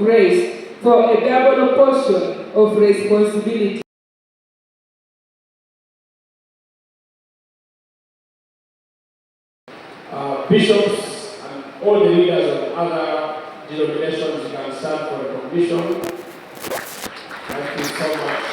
grace for a double portion of responsibility. Bishops and all the leaders of other denominations can stand for recognition. Thank you so much.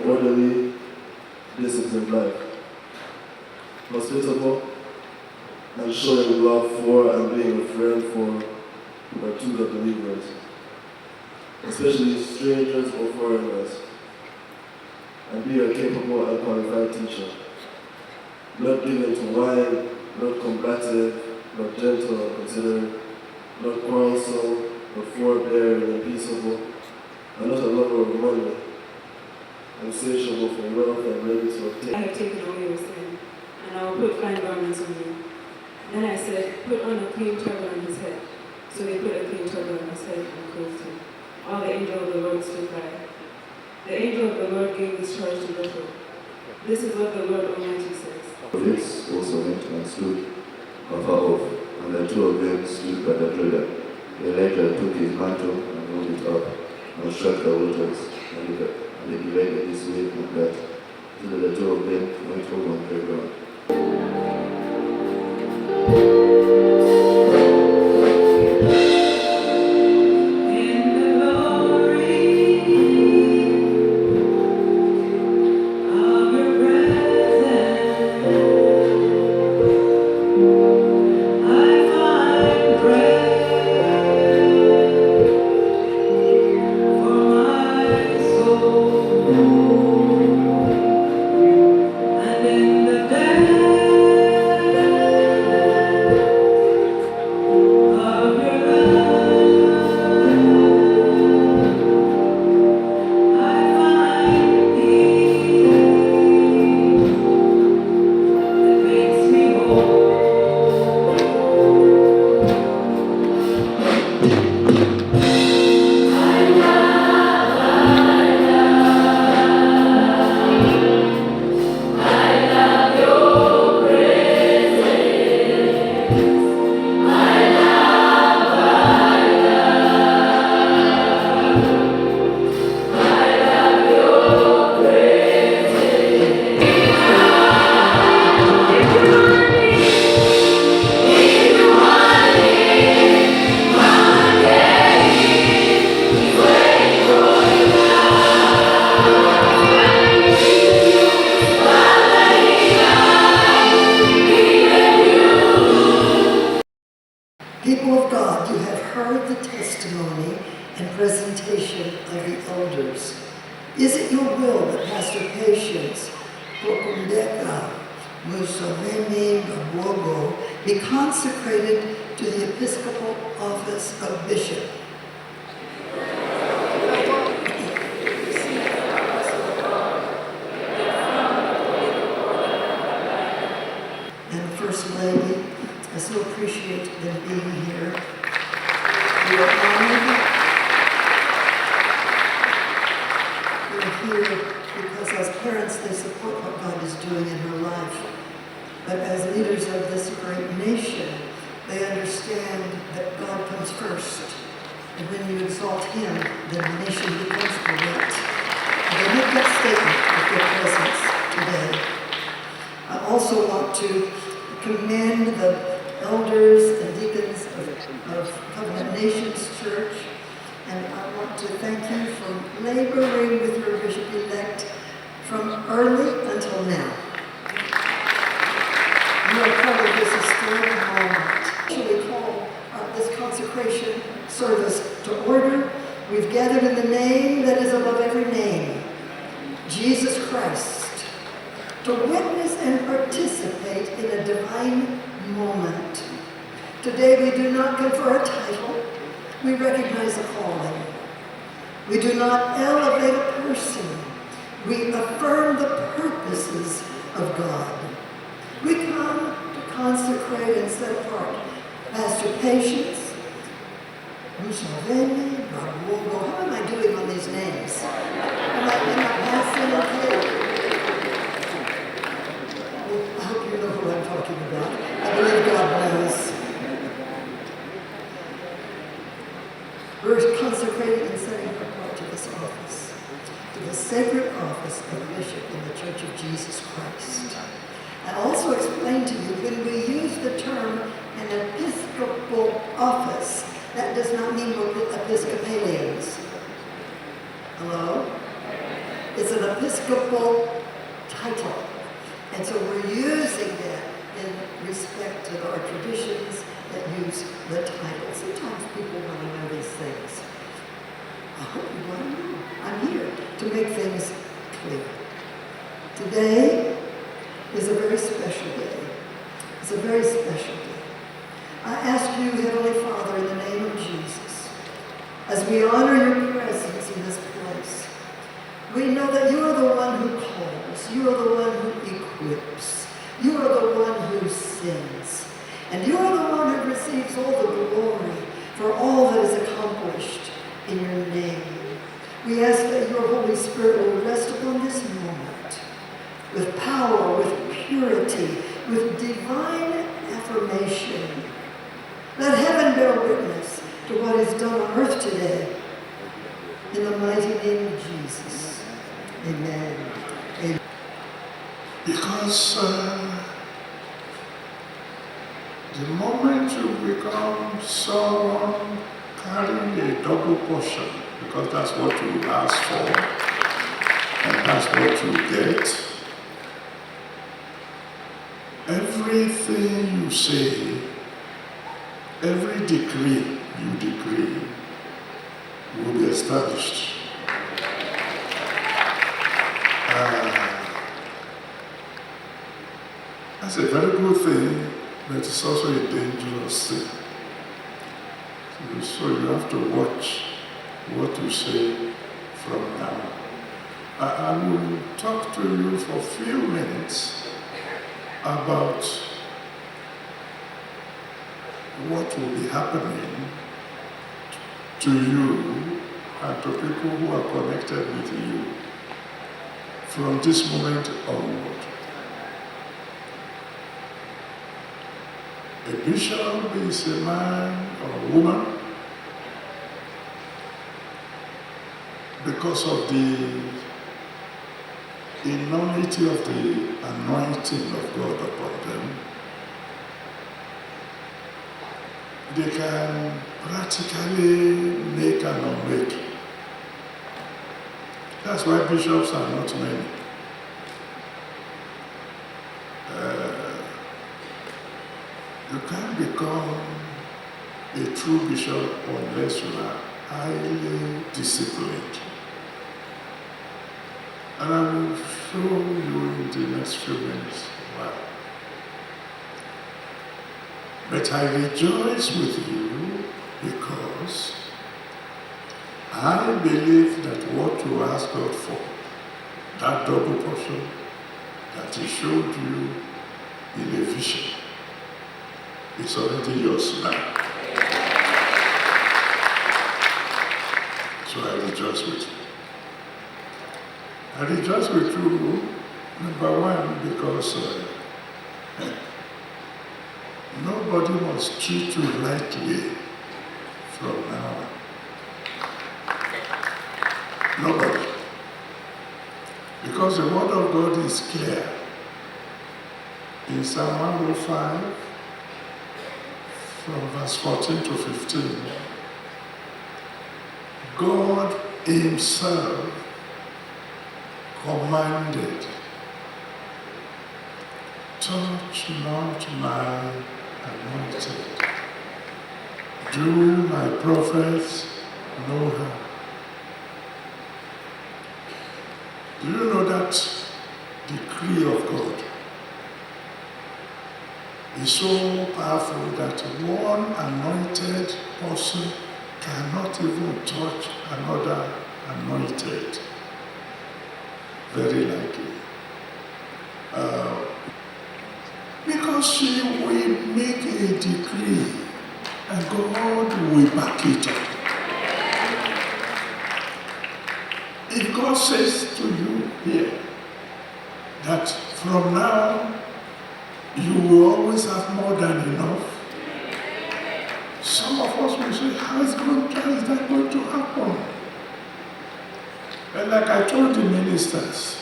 Orderly, disciplined life. Hospitable and showing love for and being a friend for are two of the believers, especially strangers or foreigners, and be a capable and qualified teacher. Not given to wine, not combative, not gentle or considerate, not quarrelsome, but forbearing and peaceable, and not a lover of money, insatiable for wealth and ready to obtain. I have taken away your sin, and I will put fine garments on you. Then I said, put on a clean turban on his head. So they put a clean turban on his head and clothed him. All the angel of the Lord stood by. The angel of the Lord gave this charge to Joshua. This is what the Lord Almighty says. This also went and stood afar off, and the two of them stood by the Jordan. Elijah took his mantle and rolled it up, and struck the waters, and they divided this way and that, so that the two of them went home on dry ground. People of God, you have heard the testimony and presentation of the elders. Is it your will that Pastor Patience Museveni be consecrated to the Episcopal office of Bishop? We are honored. We're here because as parents, they support what God is doing in her life. But as leaders of this great nation, they understand that God comes first. And when you exalt Him, then the nation becomes great. And they make that statement with their presence today. I also want to commend the elders and deacons of Covenant Nations Church. And I want to thank you for laboring with your bishop-elect from early until now. You are part of this historic moment. We call this consecration service to order. We've gathered in the name that is above every name, Jesus Christ, to witness and participate in a divine moment. Today we do not confer a title. We recognize a calling. We do not elevate a person. We affirm the purposes of God. We come to consecrate and set apart Pastor Patience, Museveni, Muwala. How am I doing on these names? Am I passing okay? Well, I hope you know who I'm talking about. I believe God knows. We're consecrating and setting her apart to this office, to the sacred office of bishop in the Church of Jesus Christ. I also explained to you when we use the term an episcopal office, that does not mean we're Episcopalians. Hello? It's an episcopal title. And so we're using that in respect to our traditions that use the title. Sometimes people want to know these things. I hope you want to know. I'm here to make things clear. Today is a very special day. It's a very special day. I ask you, Heavenly Father, in the name of Jesus, as we honor your presence in this place, we know that you are the one who calls, you are the one who equips, you are the one who sends, and you are the one who receives all the glory for all that is accomplished in your name. We ask that your Holy Spirit will rest upon this moment with power, with purity, with divine affirmation. Let heaven bear witness to what is done on earth today. In the mighty name of Jesus. Amen. Amen. Because the moment you become someone carrying a double portion, because that's what you ask for, and that's what you get, everything you say, every decree you decree will be established. That's a very good thing, but it's also a dangerous thing. So you have to watch what you say from now. I will talk to you for a few minutes about what will be happening to you and to people who are connected with you from this moment onward. A bishop is a man or a woman because of the enormity of the anointing of God upon them. They can practically make and unmake. That's why bishops are not many. You can't become a true bishop unless you are highly disciplined. And I will show you in the next few minutes why. But I rejoice with you because I believe that what you ask God for, that double portion that He showed you in a vision, is already yours now. rejoice with you. I rejoice with you, number one, because nobody must treat you lightly from now on. Nobody. Because the word of God is clear. In Psalm 105, from verse 14 to 15, God himself commanded, touch not my anointed, do my prophets no harm. Do you know that decree of God is so powerful that one anointed person cannot even touch another anointed? Very likely. Because she will make a decree and God will back it up. If God says to you here that from now you will always have more than enough, some of us will say, how is that going to happen? And like I told the ministers,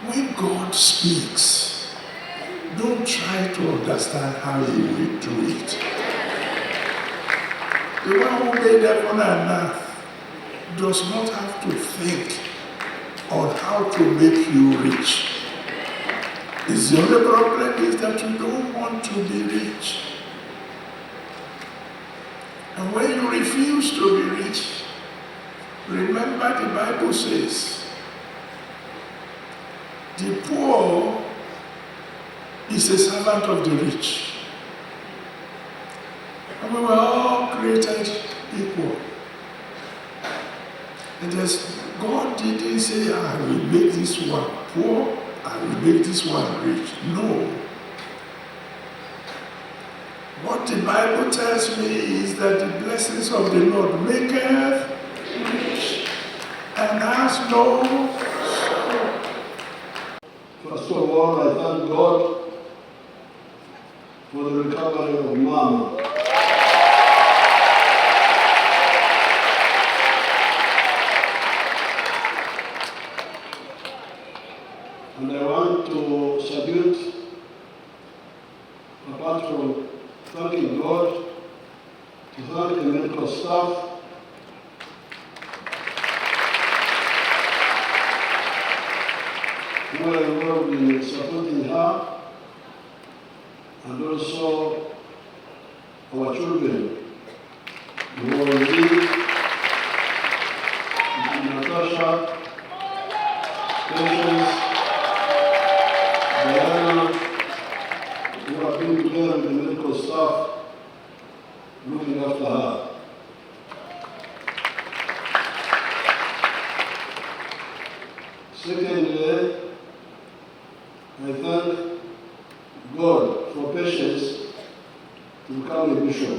when God speaks, don't try to understand how he will do it. The one who made heaven and earth does not have to think on how to make you rich. The only problem is that you don't want to be rich. And when you refuse to be rich, remember the Bible says, the poor is a servant of the rich. And we were all created equal. And God didn't say, I will make this one poor, I will make this one rich. No. What the Bible tells me is that the blessings of the Lord maketh rich and has no sorrow. First of all, I thank God for the recovery of Mama. And I want to salute, apart from thanking God, to thank the medical staff, who are involved in supporting her, and also our children, who are in Natasha, Patience, Diana, who have been together with the medical staff, looking after her. Secondly, I thank God for Patience to become a bishop.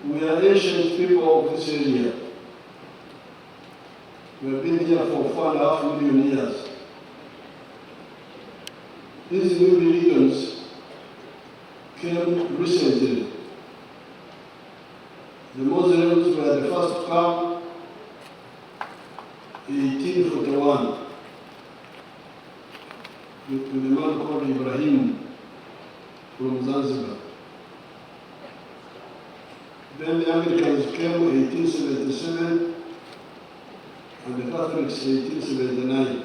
We are ancient people of this area. We have been here for 4.5 million years. These new religions came recently. The Muslims were the first to come in 1841 with a man called Ibrahim from Zanzibar. Then the Anglicans came in 1877 and the Catholics in 1879.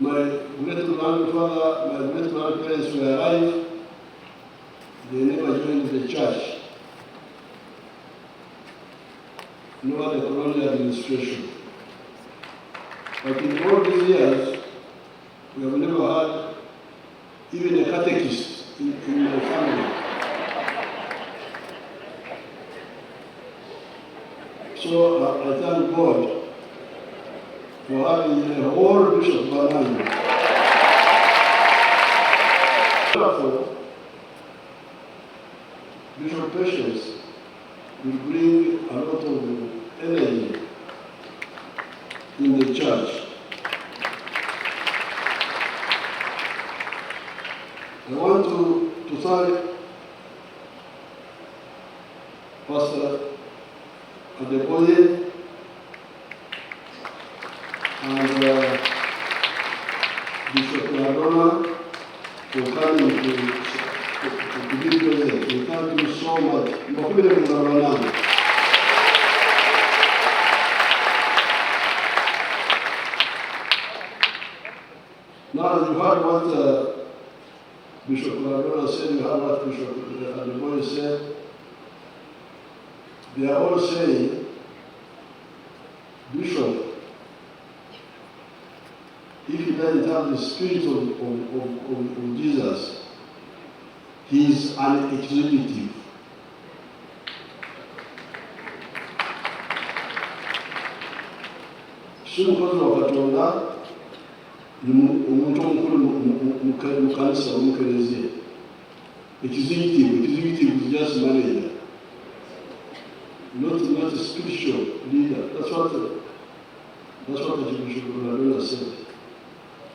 My great-grandfather, my great-grandparents were alive. They never joined the church, nor the colonial administration. But in all these years, we have never had even a catechist in my family. So I thank God for having a whole bishop Banana. Therefore, Bishop Patience will bring a lot of energy in the church. I want to thank Pastor Adeboye and Bishop Ladona for coming to be present. We thank you so much. Now you heard what Bishop Ladona said, you heard what Bishop Adeboye said. They are all saying, Bishop, if he doesn't have the spirit of Jesus, he is an executive. Umukozi wa Katonda ni umuntu omukulu mu kanisa Wetegereze. Executive is just manager, not a spiritual leader. That's what the Bishop Ladona said.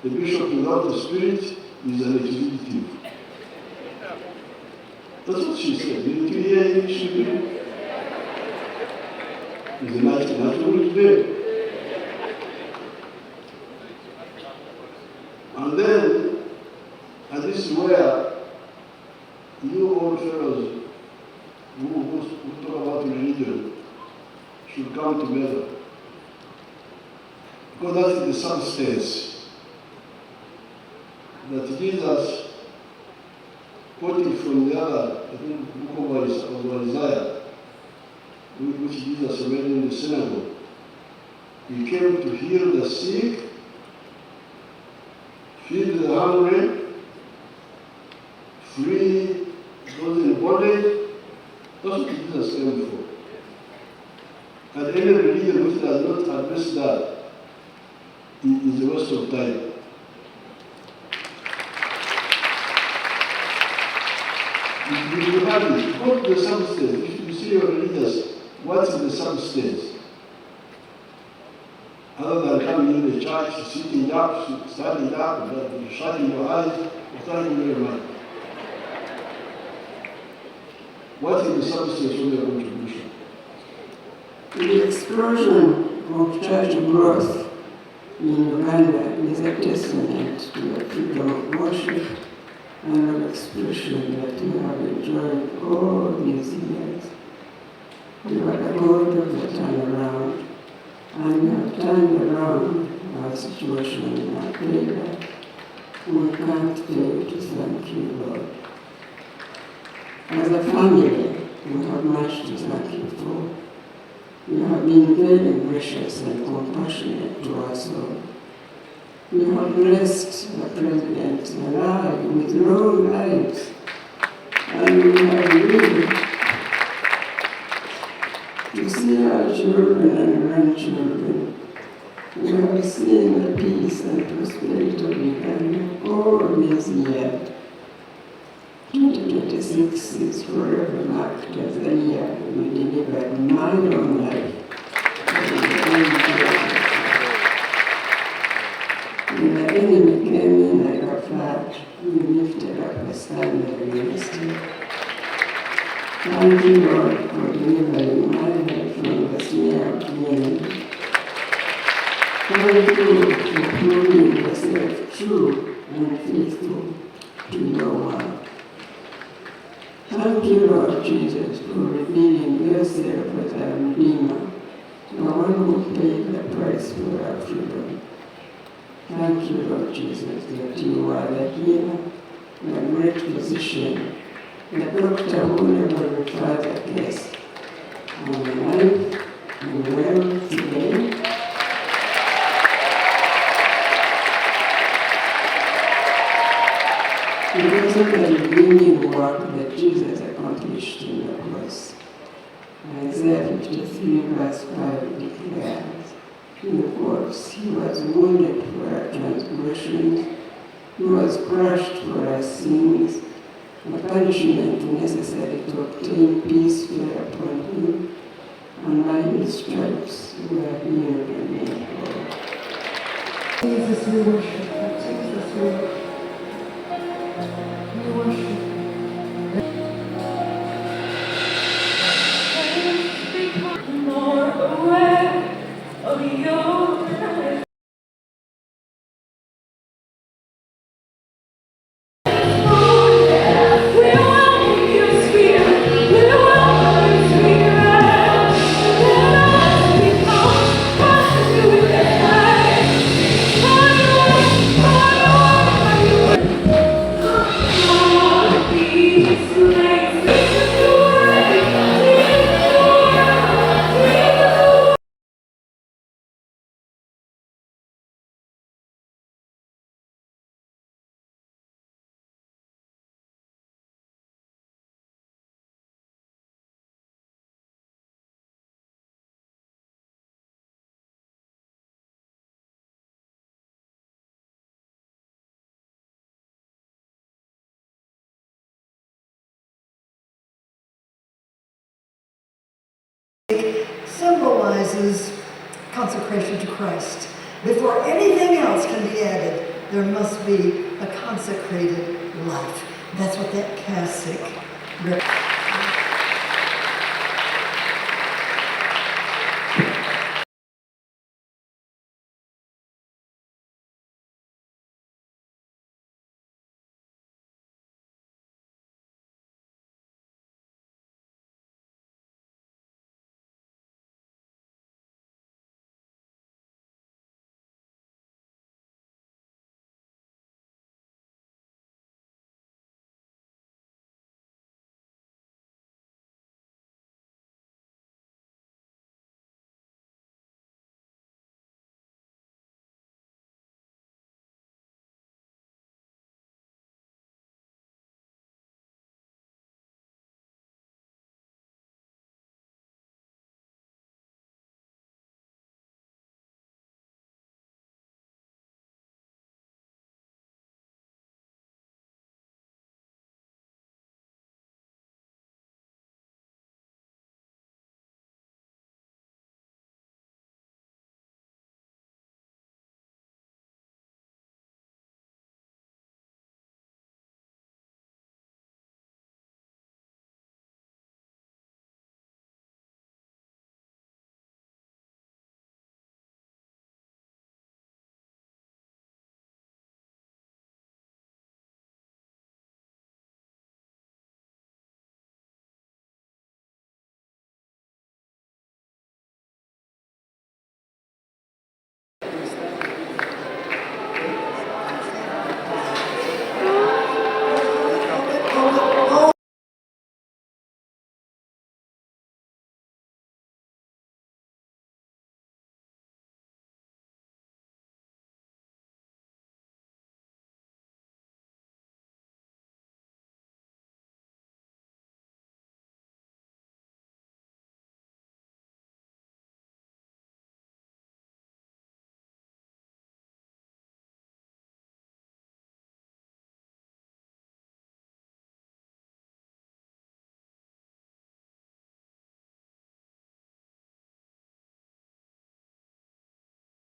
The bishop without the spirit is an executive. That's what she said. Didn't you hear it? She did. It's a natural thing. And then, and this is where you old fellows who talk about religion should come together. Because that is the substance that Jesus quoting from the other, I think, book of Isaiah, which Jesus read in the synagogue. He came to heal the sick, feed the hungry, free those in bondage. That's what Jesus came for. And any religion which does not address that is a waste of time. If you have it, go to the substance. If you see your religious, what is the substance? Other than coming in the church, sitting up, standing up, shutting your eyes, thank you very much. What is the substance of your contribution? The explosion of church growth in Uganda is a testament to the freedom of worship and of expression that we have enjoyed all these years. We are the God of the turnaround, and we have turned around our situation in our favor. We can't fail to thank you, Lord. As a family, we have much to thank you for. You have been very gracious and compassionate to us all. You have blessed the President and I with long lives, and we have lived to see our children and grandchildren. We have seen the peace and prosperity of Uganda all these years. 2026 is forever marked as the year we delivered my own life. When the enemy came in like a flood, we lifted up a standard against him. Thank you, Lord, for delivering my life from the snare of the enemy. Thank you for proving yourself true and faithful to your word. Thank you, Lord Jesus, for revealing yourself as our Redeemer, the one who paid the price for our freedom. Thank you, Lord Jesus, that you are the healer, the great physician, the doctor who never refers a case. I'm alive and well today. Because of the redeeming work that Jesus accomplished in the cross. Isaiah 53 verse 5 declares, in quotes, he was wounded for our transgressions, He was crushed for our sins. The punishment necessary to obtain peace fell upon him, and by his stripes we are healed and made whole. Jesus, we worship you. Jesus, we worship you. More aware of your presence. We welcome your spirit. We welcome your spirit. Let us become one with the light. Symbolizes consecration to Christ. Before anything else can be added, there must be a consecrated life. That's what that cassock represents.